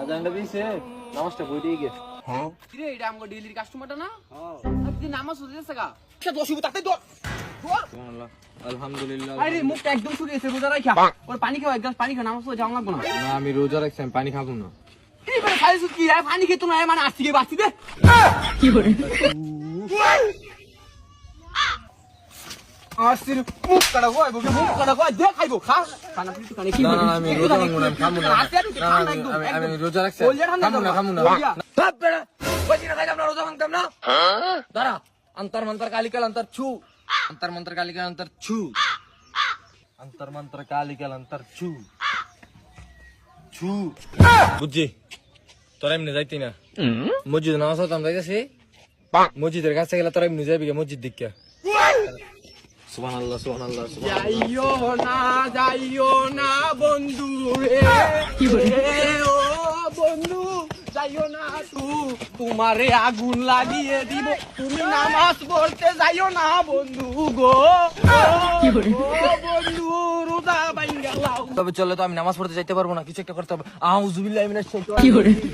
আজানটা দিছে নামাজটা পড়ে গিয়ে কিরে এটা আমগো ডেইলির কাস্টমারটা না? হ্যাঁ আজকে নামাজ হইতেছে গা। আচ্ছা দোষ হইব তাতে দর। সুবহানাল্লাহ আলহামদুলিল্লাহ আরে মুখটা একদম শুকিয়ে গেছে রোজা রাখা। ওর পানি খাও এক গ্লাস পানি খাও নামাজ পড়ে যাওয়া লাগবে না। না আমি রোজা রাখছি আমি পানি খাবো না কি করে খাইছ কি রে পানি খেতো না মানে আসছি গে বাঁচি দে। কি করে? আসছি মুখ কাটা গয় মুখ কাটা গয় দে খাইবো খা। খানা পিছু কানে কি না করে? না আমি রোজা ভাঙবো না আমি খাবো না আমি রোজা রাখছি খাবো না বাপ বেড়া বসি না খাইলাম না রোজা ভাঙতাম না দাঁড়া অন্তর মন্তর কালিকাল অন্তর ছু অন্তর মন্তর কালিকাল অন্তর ছু অন্তর মন্তর কালিকাল অন্তর ছু ছু বুঝছি তোরা এমনি যাইতি না মসজিদ নামাজ হতাম যাইতেছি মসজিদের কাছে গেলে তোরা এমনি যাইবি মসজিদ দিকে সুবহানাল্লাহ সুবহানাল্লাহ যাইও না বন্ধু রে ও বন্ধু যাইও না তোমারে আগুন লাগিয়ে দিব তুমি নামাজ পড়তে যাইও না বন্ধু গো ও বন্ধু রোজা বাইঙ্গা লাও তবে চলে তো আমি নামাজ পড়তে যাইতে পারবো না কিছু একটা করতে হবে আউযুবিল্লাহি মিনাশ শাইতানির রাজিম